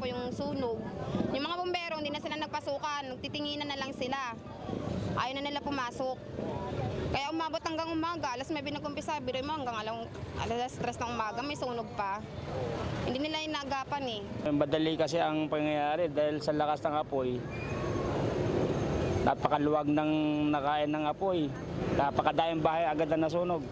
yung sunog. Yung mga bumbero, hindi na sila nagpasukan, nagtitinginan na lang sila. Ayaw na nila pumasok. Kaya umabot hanggang umaga, alas 9 nag-umpisa, biroy mo hanggang alas 3 ng umaga, may sunog pa. Hindi nila inagapan eh. Madali kasi ang pangyayari dahil sa lakas ng apoy. Napakaluwag ng nakain ng apoy. Napakadayang bahay agad na nasunog.